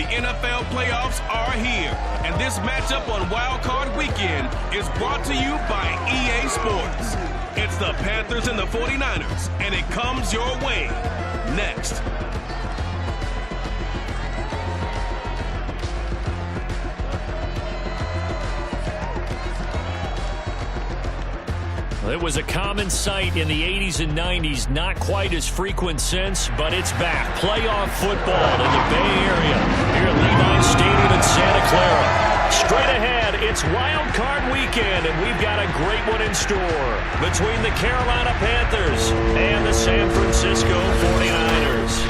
The NFL playoffs are here, and this matchup on Wild Card Weekend is brought to you by EA Sports. It's the Panthers and the 49ers, and it comes your way next. It was a common sight in the 80s and 90s, not quite as frequent since, but it's back. Playoff football in the Bay Area here at Levi Stadium in Santa Clara. Straight ahead, it's Wild Card Weekend, and we've got a great one in store between the Carolina Panthers and the San Francisco 49ers.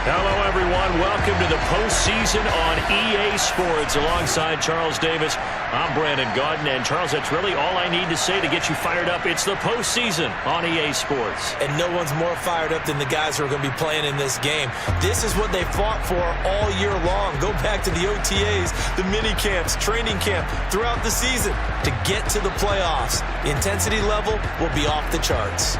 Hello, everyone. Welcome to the postseason on EA Sports. Alongside Charles Davis, I'm Brandon Gaudin. And, Charles, that's really all I need to say to get you fired up. It's the postseason on EA Sports. And no one's more fired up than the guys who are going to be playing in this game. This is what they fought for all year long. Go back to the OTAs, the mini camps, training camp, throughout the season to get to the playoffs. The intensity level will be off the charts.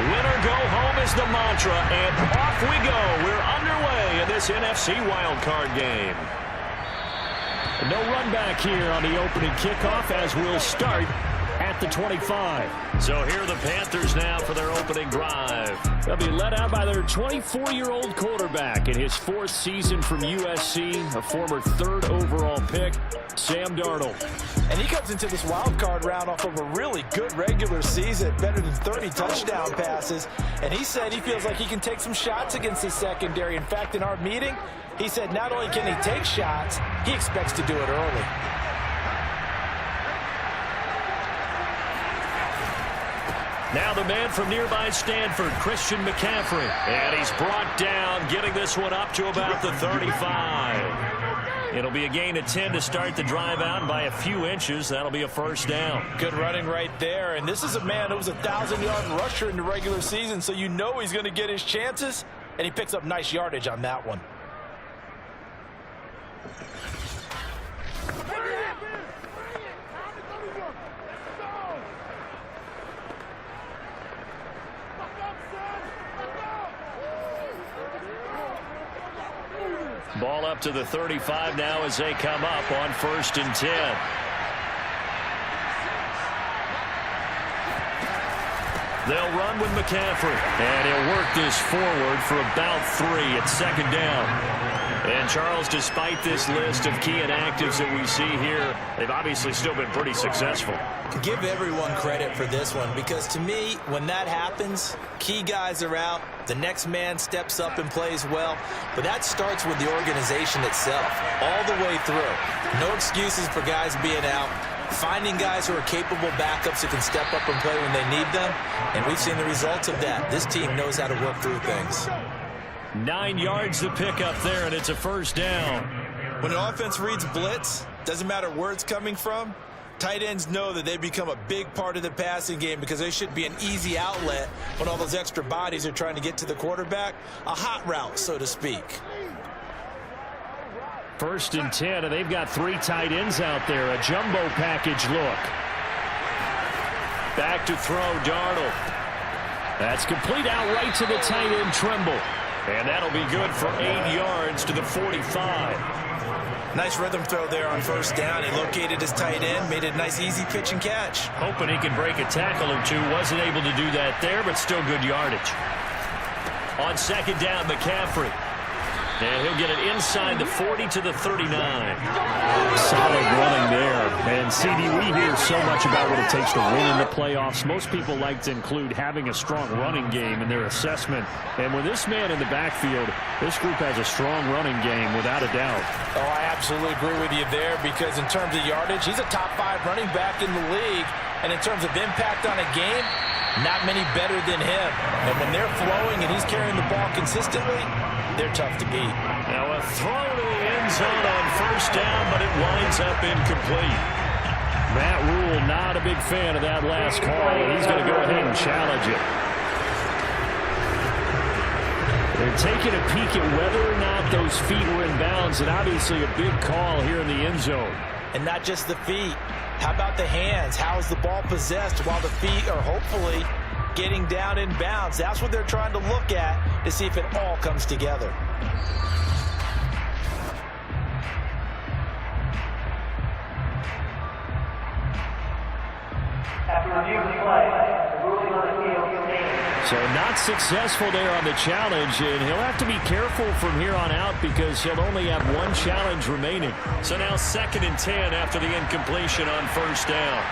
Winner go home is the mantra, and off we go. We're underway in this NFC wildcard game. No run back here on the opening kickoff as we'll start at the 25. So here are the Panthers now for their opening drive. They'll be led out by their 24-year-old quarterback in his fourth season from USC, a former third overall pick, Sam Darnold. And he comes into this wild card round off of a really good regular season, better than 30 touchdown passes. And he said he feels like he can take some shots against his secondary. In fact, in our meeting, he said not only can he take shots, he expects to do it early. Now the man from nearby Stanford, Christian McCaffrey. And he's brought down, getting this one up to about the 35. It'll be a gain of 10 to start the drive out by a few inches. That'll be a first down. Good running right there. And this is a man who was a 1,000-yard rusher in the regular season, so you know he's going to get his chances. And he picks up nice yardage on that one. Ball up to the 35 now as they come up on 1st and 10. They'll run with McCaffrey, and he'll work this forward for about 3 at 2nd down. And, Charles, despite this list of key inactives that we see here, they've obviously still been pretty successful. Give everyone credit for this one, because to me, when that happens, key guys are out, the next man steps up and plays well, but that starts with the organization itself, all the way through. No excuses for guys being out, finding guys who are capable backups who can step up and play when they need them, and we've seen the results of that. This team knows how to work through things. 9 yards to pick up there, and it's a first down. When an offense reads blitz, doesn't matter where it's coming from, tight ends know that they become a big part of the passing game because they should be an easy outlet when all those extra bodies are trying to get to the quarterback. A hot route, so to speak. 1st and 10, and they've got 3 tight ends out there. A jumbo package look. Back to throw, Darnold. That's complete out right to the tight end, Tremble. And that'll be good for 8 yards to the 45. Nice rhythm throw there on 1st down. He located his tight end, made a nice easy pitch and catch. Hoping he can break a tackle or two. Wasn't able to do that there, but still good yardage. On 2nd down, McCaffrey. And he'll get it inside the 40 to the 39. Solid running there. And CD, we hear so much about what it takes to win in the playoffs. Most people like to include having a strong running game in their assessment. And with this man in the backfield, this group has a strong running game without a doubt. Oh, I absolutely agree with you there, because in terms of yardage, he's a top 5 running back in the league. And in terms of impact on a game, not many better than him. And when they're flowing and he's carrying the ball consistently, they're tough to beat. Now a throw to the end zone on first down, but it winds up incomplete. Matt Rule not a big fan of that last call, and he's going to go ahead and challenge it. They're taking a peek at whether or not those feet were in bounds, and obviously a big call here in the end zone. And not just the feet. How about the hands? How is the ball possessed while the feet are hopefully getting down in bounds? That's what they're trying to look at to see if it all comes together. So not successful there on the challenge, and he'll have to be careful from here on out because he'll only have one challenge remaining. So now 2nd and 10 after the incompletion on first down.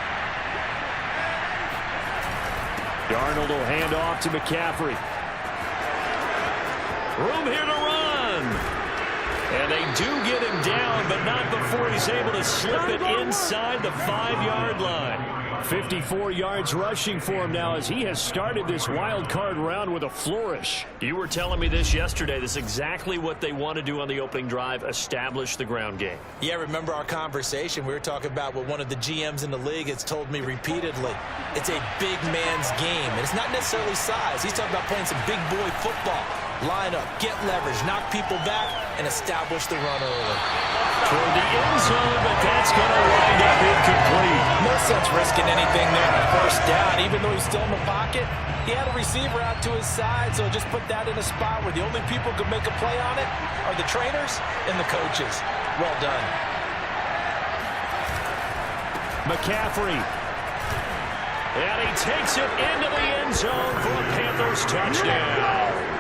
Darnold will hand off to McCaffrey. Room here to run. And they do get him down, but not before he's able to slip it inside the 5-yard line. 54 yards rushing for him now as he has started this wild card round with a flourish. You were telling me this yesterday. This is exactly what they want to do on the opening drive, establish the ground game. Yeah, remember our conversation. We were talking about what one of the GMs in the league has told me repeatedly. It's a big man's game, and it's not necessarily size. He's talking about playing some big boy football. Line up, get leverage, knock people back, and establish the run early. Toward the end zone, but that's going to wind up incomplete. No sense risking anything there on first down. Even though he's still in the pocket, he had a receiver out to his side, so just put that in a spot where the only people who can make a play on it are the trainers and the coaches. Well done. McCaffrey. And he takes it into the end zone for a Panthers touchdown.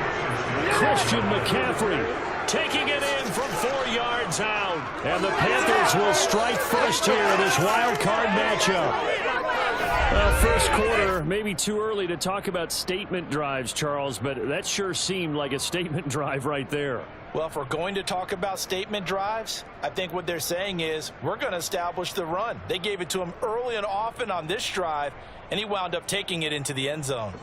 Christian McCaffrey taking it in from 4 yards out. And the Panthers will strike first here in this wild card matchup. First quarter, maybe too early to talk about statement drives, Charles, but that sure seemed like a statement drive right there. Well, if we're going to talk about statement drives, I think what they're saying is we're going to establish the run. They gave it to him early and often on this drive, and he wound up taking it into the end zone.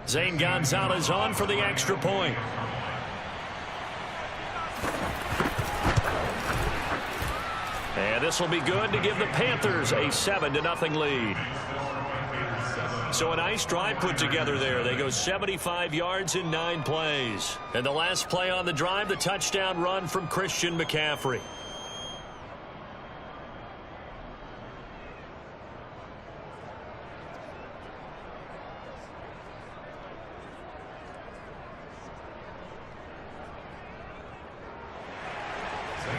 Zane Gonzalez on for the extra point. And this will be good to give the Panthers a 7-0 lead. So a nice drive put together there. They go 75 yards in 9 plays. And the last play on the drive, the touchdown run from Christian McCaffrey.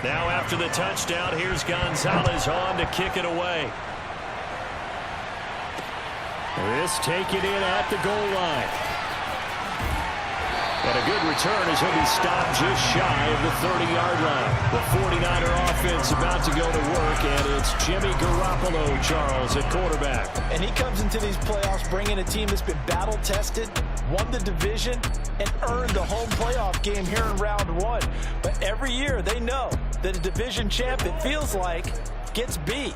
Now after the touchdown, here's Gonzalez on to kick it away. This taken in at the goal line. And a good return as he'll be stopped just shy of the 30-yard line. The 49er offense about to go to work, and it's Jimmy Garoppolo, Charles, at quarterback. And he comes into these playoffs bringing a team that's been battle-tested, won the division, and earned the home playoff game here in round 1. But every year they know that a division champ, it feels like, gets beat.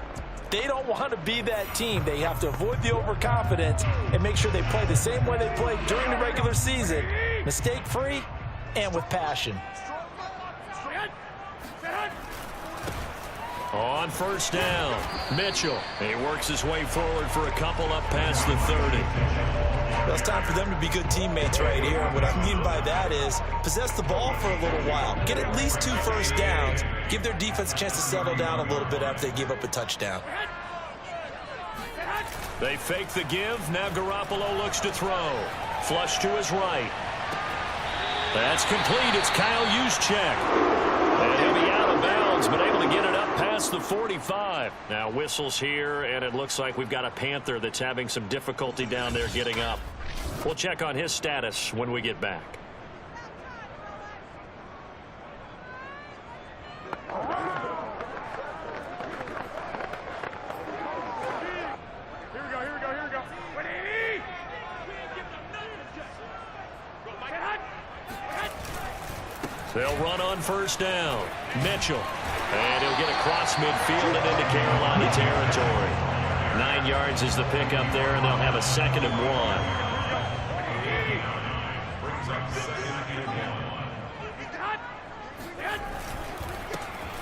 They don't want to be that team. They have to avoid the overconfidence and make sure they play the same way they played during the regular season, mistake-free and with passion. On first down, Mitchell. He works his way forward for a couple up past the 30. Well, it's time for them to be good teammates right here. What I mean by that is possess the ball for a little while. Get at least 2 first downs. Give their defense a chance to settle down a little bit after they give up a touchdown. They fake the give. Now Garoppolo looks to throw. Flush to his right. That's complete. It's Kyle Juszczyk. And he'll be out of bounds He's been able to get it up past the 45. Now whistles here, and it looks like we've got a Panther that's having some difficulty down there getting up. We'll check on his status when we get back. They'll run on first down. Mitchell. And he'll get across midfield and into Carolina territory. 9 yards is the pickup there, and they'll have a 2nd and 1.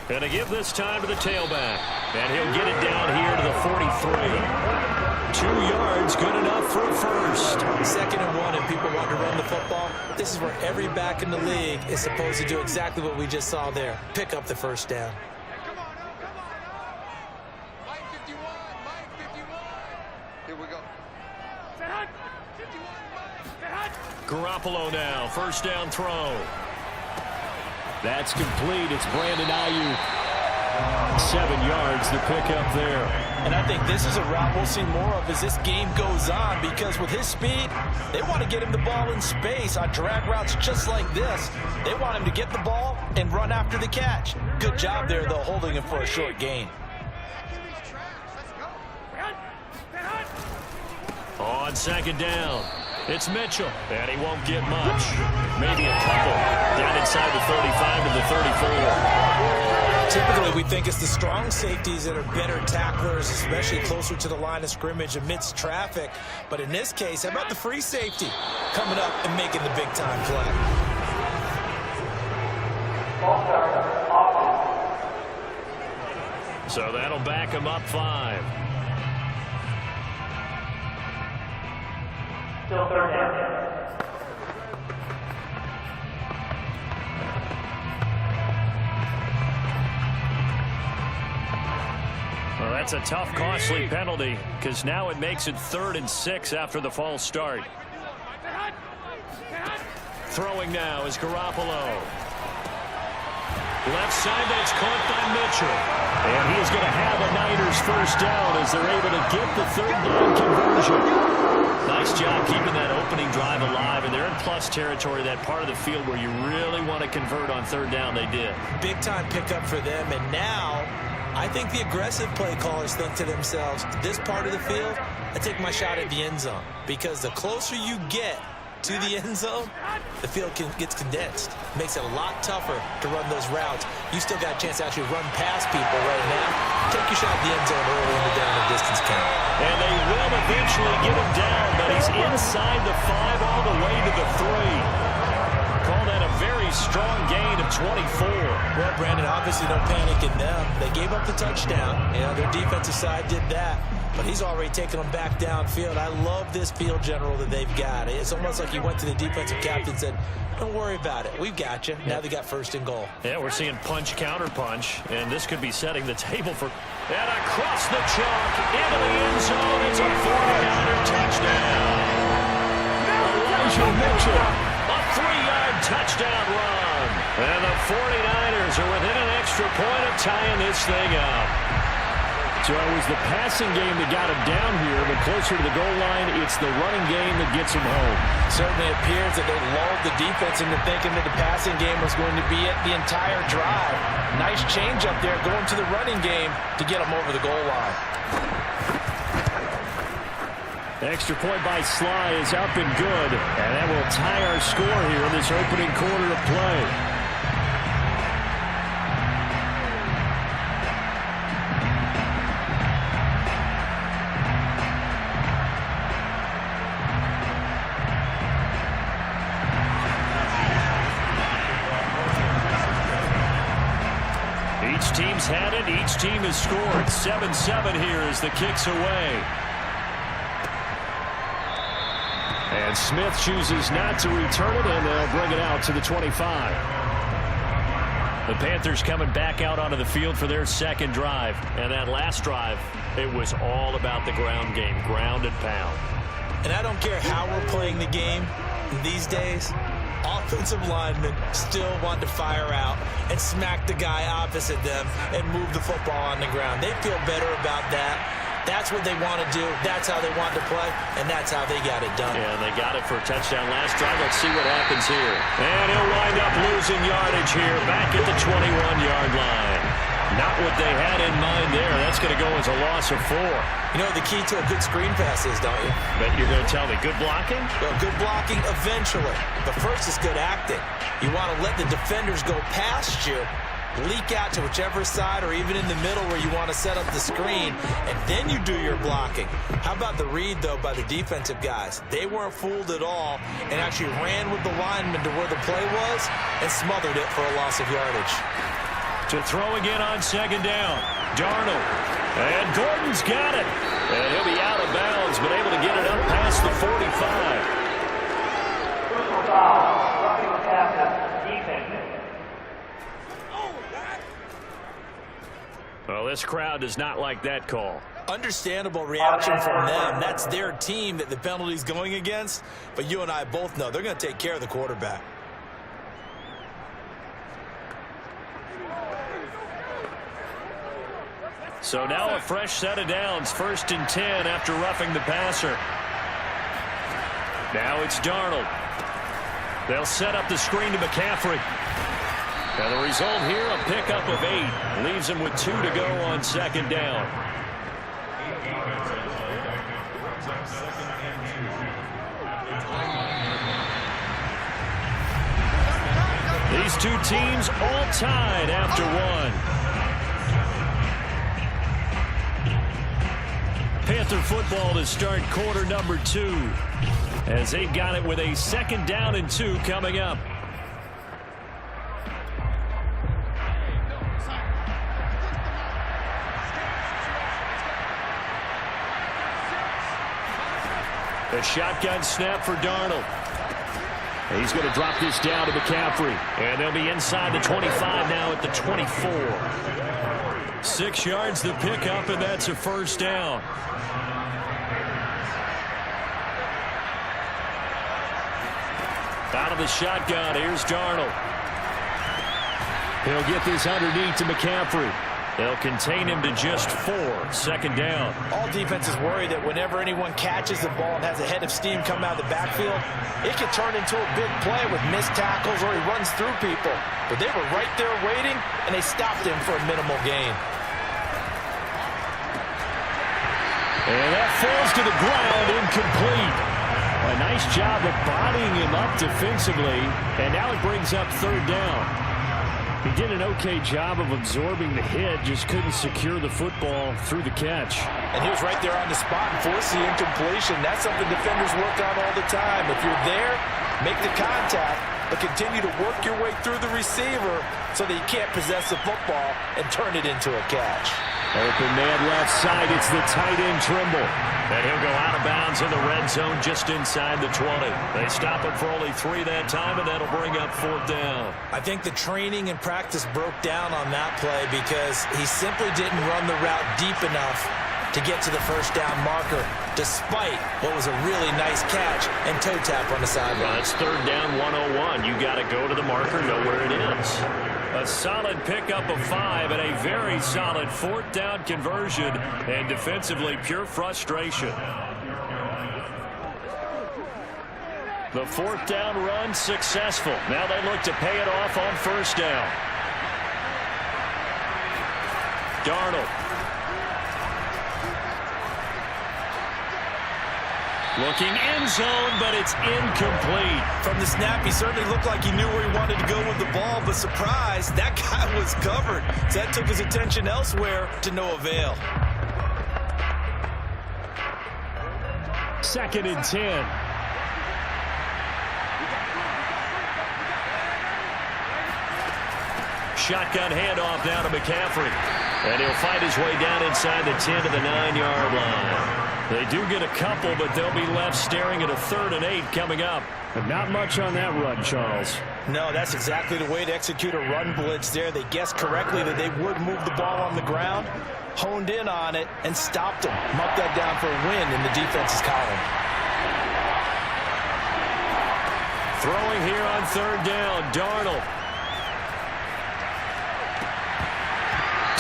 And to give this time to the tailback. And he'll get it down here to the 43. 2 yards, good enough for a first. 2nd and 1, and people want to run the football. This is where every back in the league is supposed to do exactly what we just saw there. Pick up the first down. Come on, Mike 51, Mike 51. Here we go. Set 51, Mike. Garoppolo now, first down throw. That's complete. It's Brandon Ayuk. 7 yards, the pickup there. And I think this is a route we'll see more of as this game goes on, because with his speed, they want to get him the ball in space on drag routes just like this. They want him to get the ball and run after the catch. Good job there, though, holding him for a short gain. On 2nd down, it's Mitchell, and he won't get much. Maybe a couple. Down inside the 35 to the 34. Typically, we think it's the strong safeties that are better tacklers, especially closer to the line of scrimmage amidst traffic. But in this case, how about the free safety coming up and making the big-time play? So that'll back him up 5. Still 3rd down. Well, that's a tough, costly penalty, because now it makes it 3rd and 6 after the false start. Throwing now is Garoppolo. Left side, that's caught by Mitchell. And he is going to have a Niners first down as they're able to get the 3rd down conversion. Nice job keeping that opening drive alive, and they're in plus territory, that part of the field where you really want to convert on 3rd down. They did. Big-time pickup for them, and now I think the aggressive play callers think to themselves, this part of the field, I take my shot at the end zone, because the closer you get to the end zone, the field gets condensed. Makes it a lot tougher to run those routes. You still got a chance to actually run past people right now. Take your shot at the end zone early in the down and distance count. And they will eventually get him down, but he's inside the 5 all the way to the 3. Call that a very strong gain of 24. Well, Brandon, obviously no panic in them. They gave up the touchdown. You know, their defensive side did that. But he's already taken them back downfield. I love this field general that they've got. It's almost like he went to the defensive captain and said, don't worry about it. We've got you. Now they got 1st and goal. Yeah, we're seeing punch, counter punch, and this could be setting the table for... And across the chalk, into the end zone. It's a 49er touchdown. Elijah Mitchell, a 3-yard touchdown run. And the 49ers are within an extra point of tying this thing up. So it was the passing game that got him down here, but closer to the goal line, it's the running game that gets him home. Certainly appears that they lulled the defense into thinking that the passing game was going to be it the entire drive. Nice change up there going to the running game to get them over the goal line. Extra point by Sly is up and good, and that will tie our score here in this opening quarter of play. Each team's had it. Each team has scored. 7-7 here as the kick's away. And Smith chooses not to return it, and they'll bring it out to the 25. The Panthers coming back out onto the field for their 2nd drive. And that last drive, it was all about the ground game, ground and pound. And I don't care how we're playing the game these days, offensive linemen still want to fire out and smack the guy opposite them and move the football on the ground. They feel better about that. That's what they want to do. That's how they want to play, and that's how they got it done. Yeah, they got it for a touchdown last drive. Let's see what happens here. And he'll wind up losing yardage here back at the 21-yard line. Not what they had in mind there. That's going to go as a loss of 4. You know what the key to a good screen pass is, don't you? But you're going to tell me good blocking? Well, good blocking eventually. But first is good acting. You want to let the defenders go past you, leak out to whichever side or even in the middle where you want to set up the screen, and then you do your blocking. How about the read, though, by the defensive guys? They weren't fooled at all and actually ran with the lineman to where the play was and smothered it for a loss of yardage. To throw again on second down. Darnold. And Gordon's got it. And he'll be out of bounds, but able to get it up past the 45. Well, this crowd does not like that call. Understandable reaction from them. That's their team that the penalty's going against. But you and I both know they're going to take care of the quarterback. So now a fresh set of downs, 1st and 10 after roughing the passer. Now it's Darnold. They'll set up the screen to McCaffrey. And the result here, a pickup of 8. Leaves him with 2 to go on second down. These two teams all tied after 1. Panther football to start quarter number 2 as they got it with a 2nd down and 2 coming up. A shotgun snap for Darnold. He's going to drop this down to McCaffrey, and they'll be inside the 25 now at the 24. 6 yards to pick up, and that's a 1st down. Out of the shotgun, here's Darnold. He'll get this underneath to McCaffrey. They'll contain him to just 4. 2nd down. All defenses worry that whenever anyone catches the ball and has a head of steam come out of the backfield, it can turn into a big play with missed tackles or he runs through people. But they were right there waiting, and they stopped him for a minimal gain. And that falls to the ground, incomplete. A nice job of bodying him up defensively, and now it brings up 3rd down. He did an okay job of absorbing the hit, just couldn't secure the football through the catch. And he was right there on the spot and forced the incompletion. That's something defenders work on all the time. If you're there, make the contact, but continue to work your way through the receiver so that you can't possess the football and turn it into a catch. Open man left side, it's the tight end Trimble. And he'll go out of bounds in the red zone just inside the 20. They stop it for only 3 that time, and that'll bring up 4th down. I think the training and practice broke down on that play because he simply didn't run the route deep enough to get to the 1st down marker, despite what was a really nice catch and toe tap on the sideline. Well, it's 3rd down 101. You got to go to the marker, know where it is. A solid pickup of 5 and a very solid 4th down conversion, and defensively pure frustration. The 4th down run successful. Now they look to pay it off on 1st down. Darnold. Looking end zone, but it's incomplete. From the snap, he certainly looked like he knew where he wanted to go with the ball, but surprise, that guy was covered. So that took his attention elsewhere to no avail. 2nd and 10. Shotgun handoff down to McCaffrey. And he'll fight his way down inside the 10 to the 9-yard line. They do get a couple, but they'll be left staring at a 3rd and 8 coming up. But not much on that run, Charles. No, that's exactly the way to execute a run blitz there. They guessed correctly that they would move the ball on the ground, honed in on it, and stopped them. Marked that down for a win in the defense's column. Throwing here on third down, Darnold.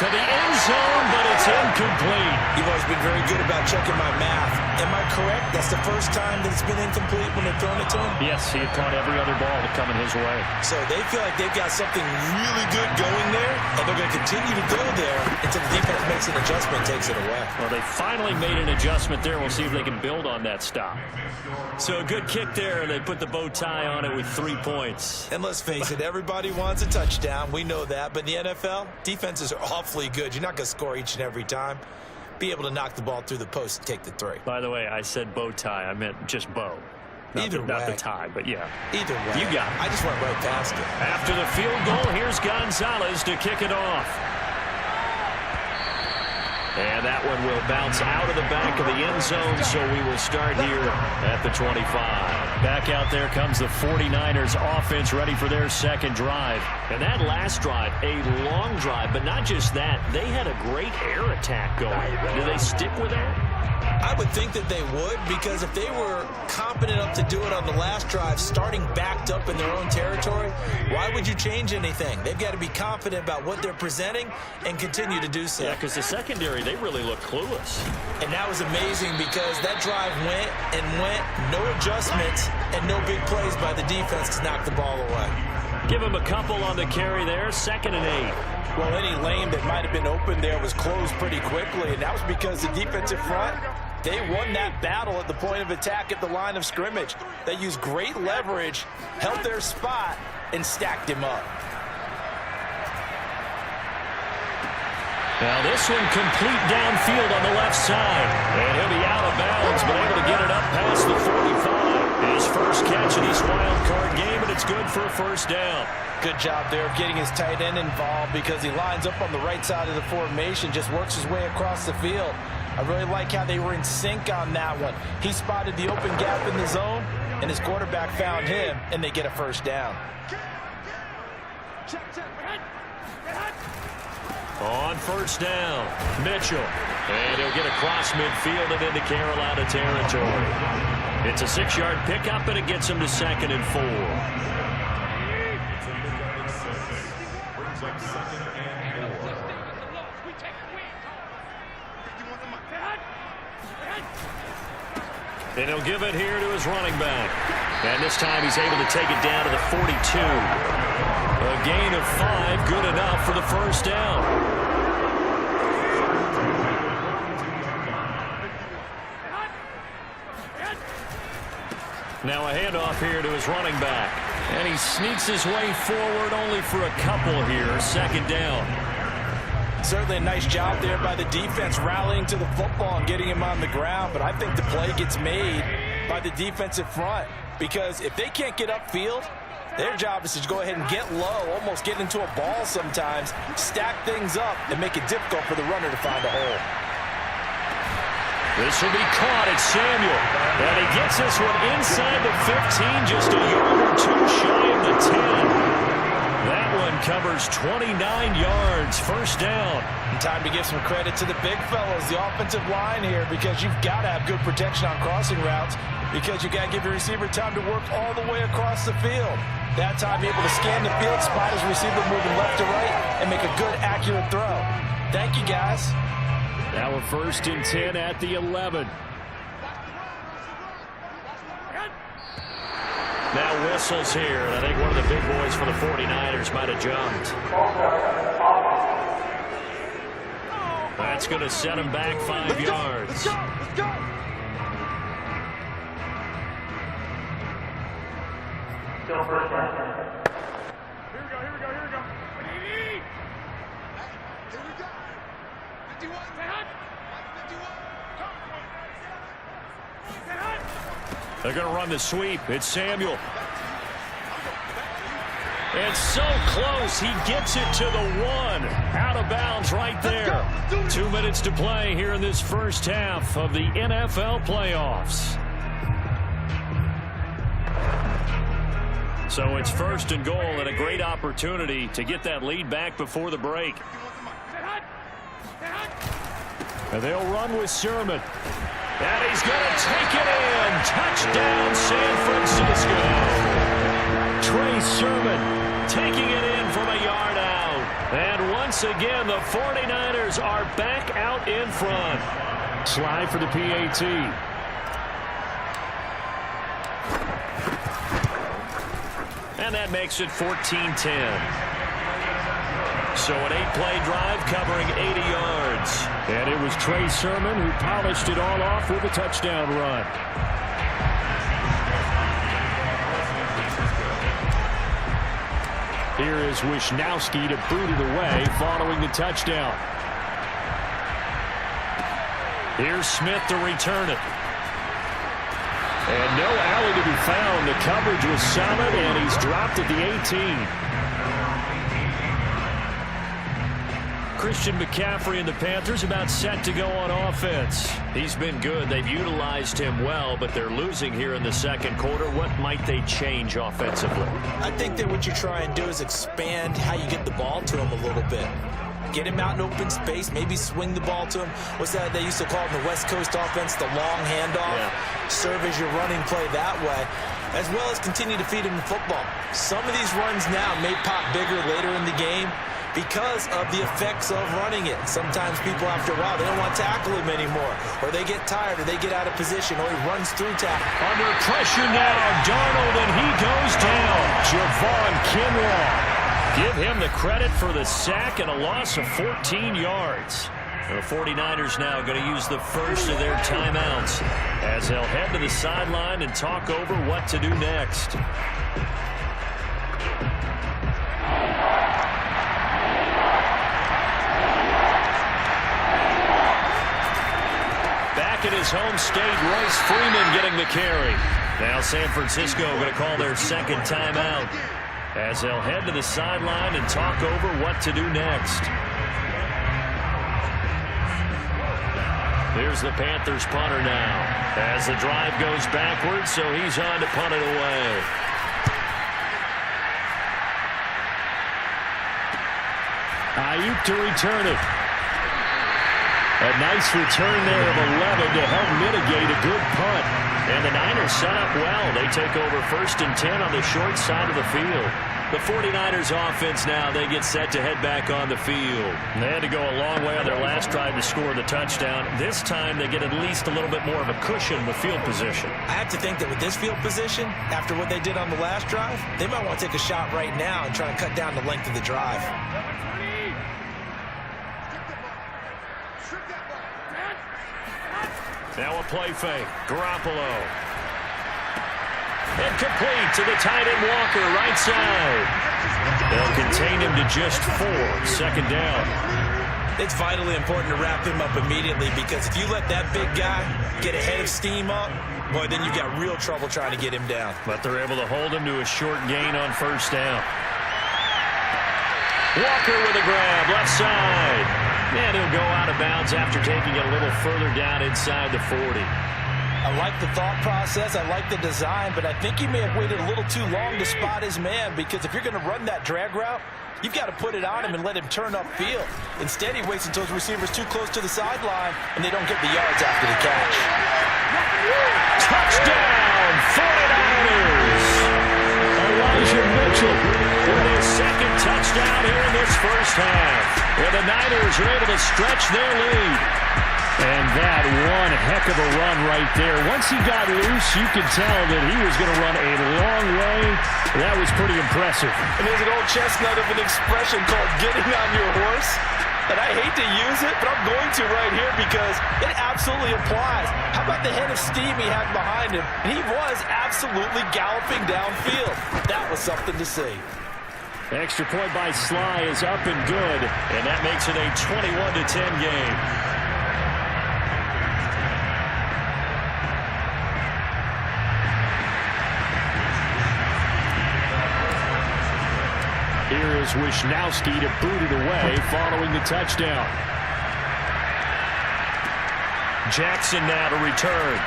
To the end zone, but it's incomplete. You've always been very good about checking my math. Am I correct? That's the first time that it's been incomplete when they've thrown it to him? Yes, he had caught every other ball coming his way. So they feel like they've got something really good going there, and they're going to continue to go there until the defense makes an adjustment and takes it away. Well, they finally made an adjustment there. We'll see if they can build on that stop. So a good kick there. They put the bow tie on it with 3 points. And let's face it, everybody wants a touchdown. We know that. But in the NFL, defenses are awfully good. You're not going to score each and every time. Be able to knock the ball through the post and take the 3. By the way, I said bow tie. I meant just bow. Not the tie, but yeah. Either way. You got it. I just went right past it. After the field goal, here's Gonzalez to kick it off. And that one will bounce out of the back of the end zone, so we will start here at the 25. Back out there comes the 49ers offense ready for their second drive. And that last drive, a long drive, but not just that. They had a great air attack going. Do they stick with that? I would think that they would, because if they were competent enough to do it on the last drive, starting backed up in their own territory, why would you change anything? They've got to be confident about what they're presenting and continue to do so. Yeah, because the secondary, they really look clueless. And that was amazing because that drive went and went, no adjustments and no big plays by the defense to knock the ball away. Give him a couple on the carry there, 2nd and 8. Well, any lane that might have been open there was closed pretty quickly, and that was because the defensive front, they won that battle at the point of attack at the line of scrimmage. They used great leverage, held their spot, and stacked him up. Now this one complete downfield on the left side. And he'll be out of bounds, but able to get it up past the 45. His first catch of this wild card game, and it's good for a first down. Good job there of getting his tight end involved because he lines up on the right side of the formation, just works his way across the field. I really like how they were in sync on that one. He spotted the open gap in the zone, and his quarterback found him, and they get a first down. On first down, Mitchell. And he'll get across midfield and into Carolina territory. It's a 6-yard pickup, and it gets him to 2nd and 4. And he'll give it here to his running back. And this time he's able to take it down to the 42. A gain of 5, good enough for the first down. Now a handoff here to his running back. And he sneaks his way forward only for a couple here. 2nd down. Certainly a nice job there by the defense rallying to the football and getting him on the ground, but I think the play gets made by the defensive front because if they can't get upfield, their job is to go ahead and get low, almost get into a ball sometimes, stack things up, and make it difficult for the runner to find a hole. This will be caught. It's Samuel. And he gets this one inside the 15, just a yard or 2 shy of the 10. That one covers 29 yards. First down. And time to give some credit to the big fellas, the offensive line here, because you've got to have good protection on crossing routes because you've got to give your receiver time to work all the way across the field. That time able to scan the field, spot his receiver moving left to right, and make a good, accurate throw. Thank you, guys. Now a 1st and 10 at the 11. Now whistles here, and I think one of the big boys for the 49ers might have jumped. That's going to set him back 5 yards. Let's go! Let's go! Still first down. Here we go, here we go, here we go. Here we go. 51. 51. They're going to run the sweep. It's Samuel. And so close. He gets it to the 1. Out of bounds right there. 2 minutes to play here in this first half of the NFL playoffs. So it's 1st and goal and a great opportunity to get that lead back before the break. And they'll run with Sermon. And he's going to take it in. Touchdown, San Francisco. taking it in from a yard out. And once again, the 49ers are back out in front. Slide for the PAT. And that makes it 14-10. So an 8-play drive covering 80 yards. And it was Trey Sermon who polished it all off with a touchdown run. Here is Wisnowski to boot it away following the touchdown. Here's Smith to return it. And no alley to be found. The coverage was solid, and he's dropped at the 18. Christian McCaffrey and the Panthers about set to go on offense. He's been good. They've utilized him well, but they're losing here in the second quarter. What might they change offensively? I think that what you try and do is expand how you get the ball to him a little bit. Get him out in open space, maybe swing the ball to him. What's that they used to call it in the West Coast offense, the long handoff? Yeah. Serve as your running play that way, as well as continue to feed him the football. Some of these runs now may pop bigger later in the game because of the effects of running it. Sometimes people, after a while, they don't want to tackle him anymore, or they get tired, or they get out of position, or he runs through tackle. Under pressure now, Darnold, and he goes down. Javon Kinlaw. Give him the credit for the sack and a loss of 14 yards. The 49ers now going to use the first of their timeouts as they'll head to the sideline and talk over what to do next. Back in his home state, Royce Freeman getting the carry. Now San Francisco going to call their second timeout as they'll head to the sideline and talk over what to do next. Here's the Panthers punter now as the drive goes backwards, so he's on to punt it away. Ayuk to return it. A nice return there of 11 to help mitigate a good punt. And the Niners set up well. They take over 1st and 10 on the short side of the field. The 49ers offense now, they get set to head back on the field. They had to go a long way on their last drive to score the touchdown. This time they get at least a little bit more of a cushion with field position. I have to think that with this field position, after what they did on the last drive, they might want to take a shot right now and try and cut down the length of the drive. Now a play fake. Garoppolo. Incomplete to the tight end Walker, right side. They'll contain him to just 4. 2nd down. It's vitally important to wrap him up immediately, because if you let that big guy get a head of steam up, boy, then you've got real trouble trying to get him down. But they're able to hold him to a short gain on 1st down. Walker with a grab, left side. And he'll go out of bounds after taking it a little further down inside the 40. I like the thought process. I like the design, but I think he may have waited a little too long to spot his man, because if you're going to run that drag route, you've got to put it on him and let him turn upfield. Instead, he waits until his receiver's too close to the sideline, and they don't get the yards after the catch. Touchdown, 49ers! Elijah Mitchell with his 2nd touchdown here in this first half. And the Niners are able to stretch their lead. And that one heck of a run right there. Once he got loose, you could tell that he was going to run a long way. That was pretty impressive. And there's an old chestnut of an expression called getting on your horse. And I hate to use it, but I'm going to right here because it absolutely applies. How about the head of steam he had behind him? And he was absolutely galloping downfield. That was something to see. Extra point by Sly is up and good, and that makes it a 21-10 game. Here is Wisnowski to boot it away following the touchdown. Jackson now to return.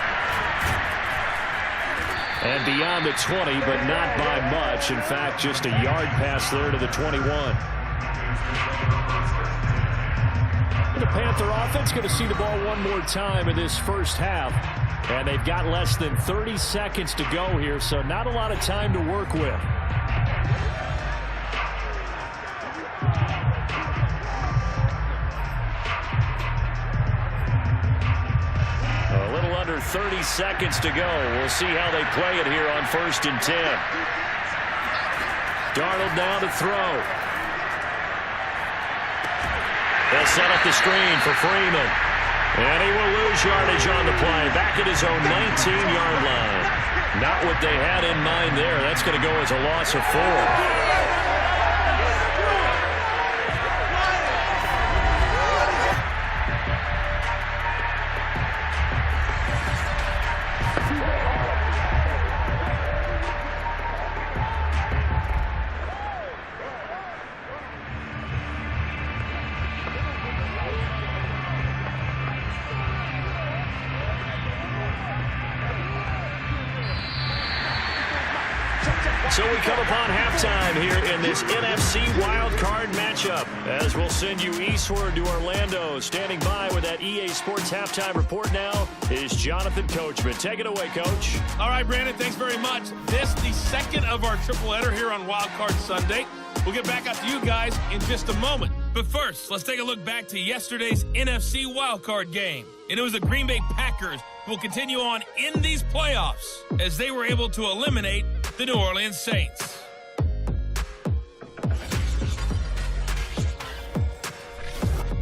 And beyond the 20, but not by much. In fact, just a yard pass there to the 21. The Panther offense going to see the ball one more time in this first half. And they've got less than 30 seconds to go here, so not a lot of time to work with. under 30 seconds to go. We'll see how they play it here on 1st and 10. Darnold now to throw. They'll set up the screen for Freeman. And he will lose yardage on the play. Back at his own 19-yard line. Not what they had in mind there. That's going to go as a loss of 4. So we come upon halftime here in this NFC wildcard matchup, as we'll send you eastward to Orlando. Standing by with that EA Sports halftime report now is Jonathan Coachman. Take it away, Coach. All right, Brandon, thanks very much. This the second of our triple-header here on Wildcard Sunday. We'll get back out to you guys in just a moment. But first, let's take a look back to yesterday's NFC wildcard game. And it was the Green Bay Packers who will continue on in these playoffs as they were able to eliminate the New Orleans Saints.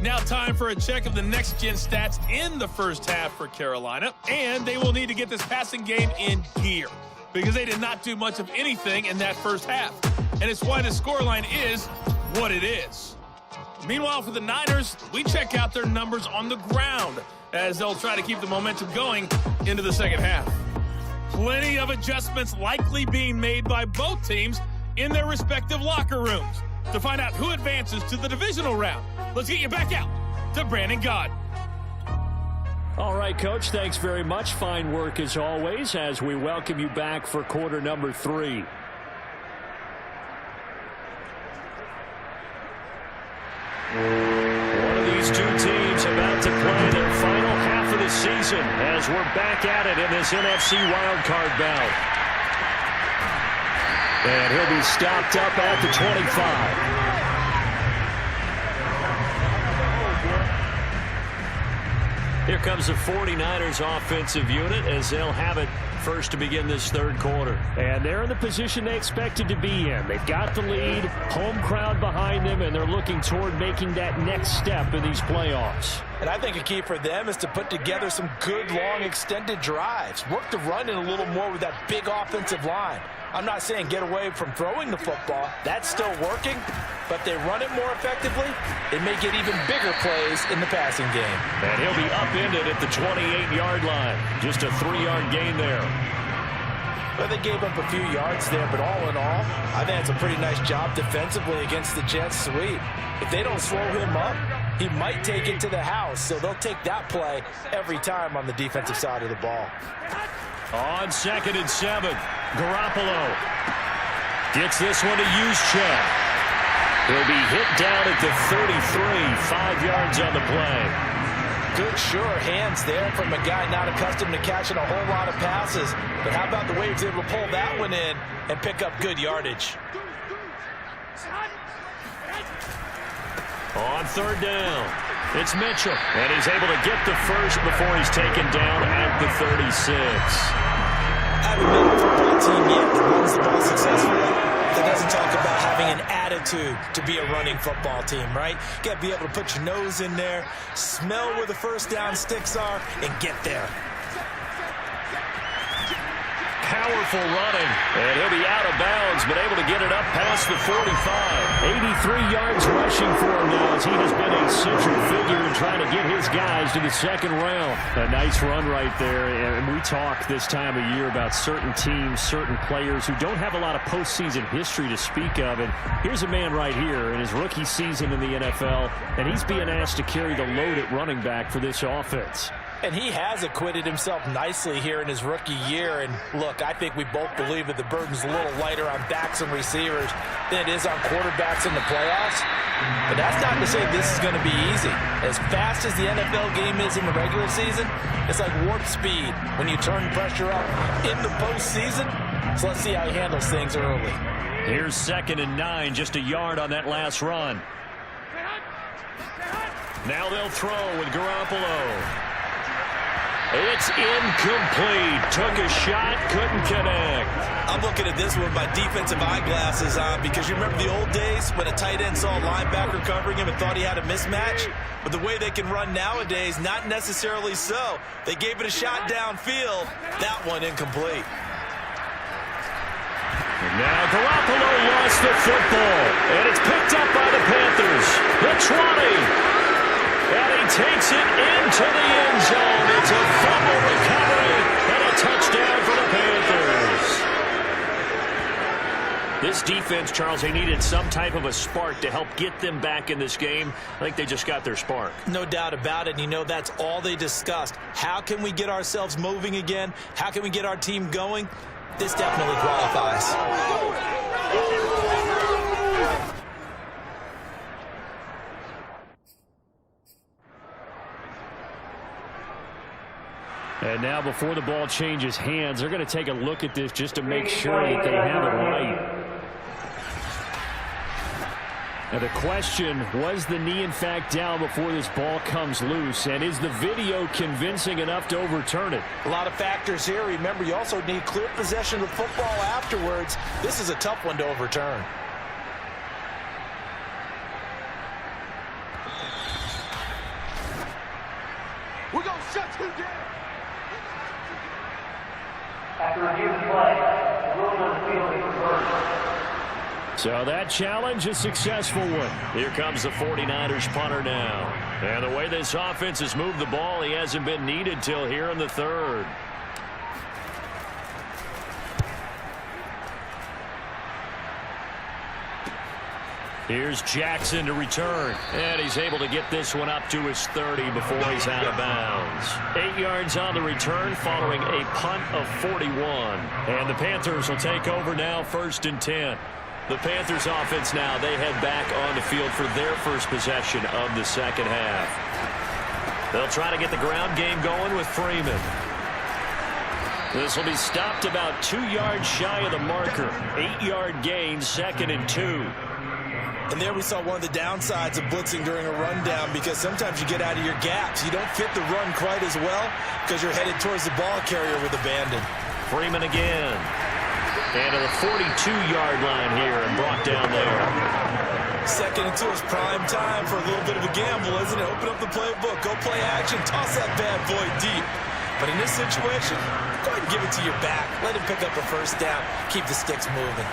Now time for a check of the next-gen stats in the first half for Carolina. And they will need to get this passing game in gear because they did not do much of anything in that first half. And it's why the scoreline is what it is. Meanwhile, for the Niners, we check out their numbers on the ground as they'll try to keep the momentum going into the second half. Plenty of adjustments likely being made by both teams in their respective locker rooms. To find out who advances to the divisional round, let's get you back out to Brandon Gaudin. All right, Coach, thanks very much. Fine work as always as we welcome you back for quarter number 3. One of these two teams about to play their final half of the season as we're back at it in this NFC wildcard bout. And he'll be stopped up at the 25. Here comes the 49ers offensive unit as they'll have it first to begin this third quarter. And they're in the position they expected to be in. They've got the lead, home crowd behind them, and they're looking toward making that next step in these playoffs. And I think a key for them is to put together some good, long, extended drives. Work the run in a little more with that big offensive line. I'm not saying get away from throwing the football. That's still working. But they run it more effectively, they may get even bigger plays in the passing game. And he'll be upended at the 28-yard line. Just a 3-yard gain there. Well, they gave up a few yards there, but all in all, I think it's a pretty nice job defensively against the Jets sweep. If they don't slow him up, he might take it to the house, so they'll take that play every time on the defensive side of the ball. On 2nd and 7, Garoppolo gets this one to Juszczyk. He'll be hit down at the 33, 5 yards on the play. Good, sure hands there from a guy not accustomed to catching a whole lot of passes. But how about the way he was able to pull that one in and pick up good yardage? On 3rd down, it's Mitchell. And he's able to get the first before he's taken down at the 36. Haven't been a football team yet that runs the ball successfully. That doesn't talk about having an attitude to be a running football team, right? You got to be able to put your nose in there, smell where the first down sticks are, and get there. Powerful running, and he'll be out of bounds, but able to get it up past the 45. 83 yards rushing for him now as he has been a central figure in trying to get his guys to the second round. A nice run right there, and we talk this time of year about certain teams, certain players who don't have a lot of postseason history to speak of, and here's a man right here in his rookie season in the NFL, and he's being asked to carry the load at running back for this offense. And he has acquitted himself nicely here in his rookie year. And look, I think we both believe that the burden's a little lighter on backs and receivers than it is on quarterbacks in the playoffs. But that's not to say this is going to be easy. As fast as the NFL game is in the regular season, it's like warp speed when you turn pressure up in the postseason. So let's see how he handles things early. Here's 2nd and 9, just a yard on that last run. Now they'll throw with Garoppolo. It's incomplete. Took a shot, couldn't connect. I'm looking at this with my defensive eyeglasses on because you remember the old days when a tight end saw a linebacker covering him and thought he had a mismatch? But the way they can run nowadays, not necessarily so. They gave it a shot downfield. That one incomplete. And now Garoppolo lost the football, and it's picked up by the Panthers. The 20. And he takes it into the end zone. It's a fumble recovery and a touchdown for the Panthers. This defense, Charles, they needed some type of a spark to help get them back in this game. I think they just got their spark. No doubt about it. And you know, that's all they discussed. How can we get ourselves moving again? How can we get our team going? This definitely qualifies. And now before the ball changes hands, they're going to take a look at this just to make sure that they have it right. Now the question, was the knee in fact down before this ball comes loose? And is the video convincing enough to overturn it? A lot of factors here. Remember, you also need clear possession of the football afterwards. This is a tough one to overturn. We're going to shut you down. After review of play, the rules on the field is reversed. So that challenge, a successful one. Here comes the 49ers punter now. And the way this offense has moved the ball, he hasn't been needed till here in the third. Here's Jackson to return. And he's able to get this one up to his 30 before he's out of bounds. 8 yards on the return following a punt of 41. And the Panthers will take over now, 1st and 10. The Panthers offense now, they head back on the field for their first possession of the second half. They'll try to get the ground game going with Freeman. This will be stopped about 2 yards shy of the marker. 8-yard gain, 2nd and 2. And there we saw one of the downsides of blitzing during a rundown because sometimes you get out of your gaps. You don't fit the run quite as well because you're headed towards the ball carrier with abandon. Freeman again. And to the 42-yard line here and brought down there. 2nd and 2 is prime time for a little bit of a gamble, isn't it? Open up the playbook, go play action, toss that bad boy deep. But in this situation, go ahead and give it to your back. Let him pick up a first down. Keep the sticks moving.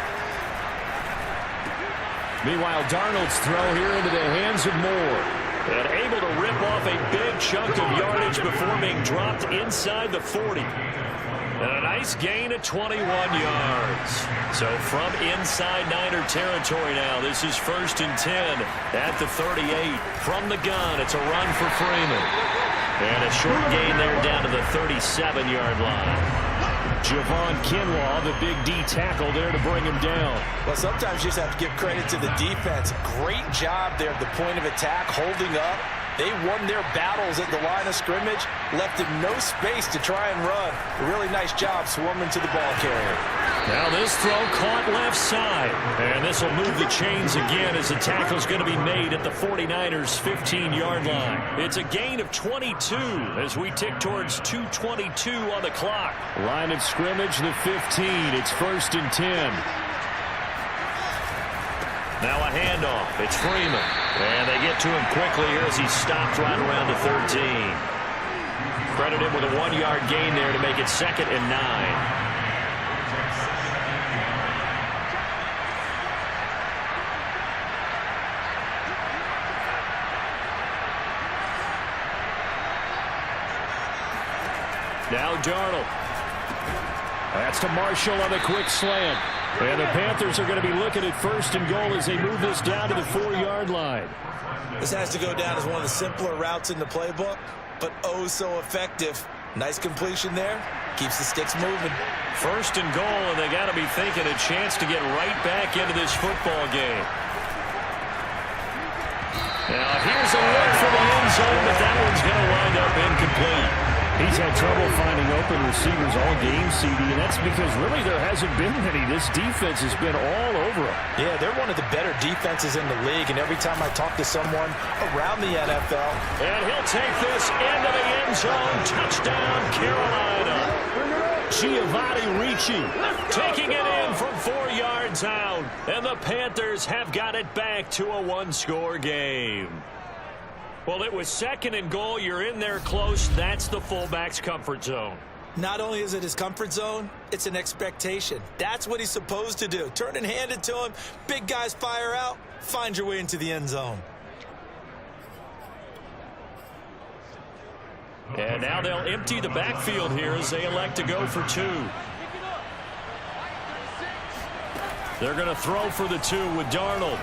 Meanwhile, Darnold's throw here into the hands of Moore. And able to rip off a big chunk of yardage before being dropped inside the 40. And a nice gain of 21 yards. So from inside Niner territory now, this is 1st and 10 at the 38. From the gun, it's a run for Freeman. And a short gain there down to the 37-yard line. Javon Kinlaw, the big D tackle there to bring him down. Well, sometimes you just have to give credit to the defense. Great job there at the point of attack, holding up. They won their battles at the line of scrimmage, left him no space to try and run. A really nice job swarming to the ball carrier. Now this throw caught left side. And this will move the chains again as the tackle's going to be made at the 49ers' 15-yard line. It's a gain of 22 as we tick towards 2:22 on the clock. Line of scrimmage, the 15. It's 1st and 10. Now a handoff. It's Freeman. And they get to him quickly here as he stopped right around the 13. Credit him with a 1-yard gain there to make it 2nd and 9. Now Darnold. That's to Marshall on the quick slant. And the Panthers are going to be looking at 1st and goal as they move this down to the 4-yard line. This has to go down as one of the simpler routes in the playbook, but oh so effective. Nice completion there. Keeps the sticks moving. 1st and goal, and they got to be thinking a chance to get right back into this football game. Now here's a look for the end zone, but that one's going to wind up incomplete. He's had trouble finding open receivers all game, CD, and that's because really there hasn't been many. This defense has been all over him. Yeah, they're one of the better defenses in the league, and every time I talk to someone around the NFL. And he'll take this into the end zone. Touchdown, Carolina. Giovanni Ricci taking it in from 4 yards out, and the Panthers have got it back to a one-score game. Well, it was 2nd and goal. You're in there close. That's the fullback's comfort zone. Not only is it his comfort zone, it's an expectation. That's what he's supposed to do. Turn and hand it to him. Big guys fire out. Find your way into the end zone. And now they'll empty the backfield here as they elect to go for 2. They're going to throw for the 2 with Darnold.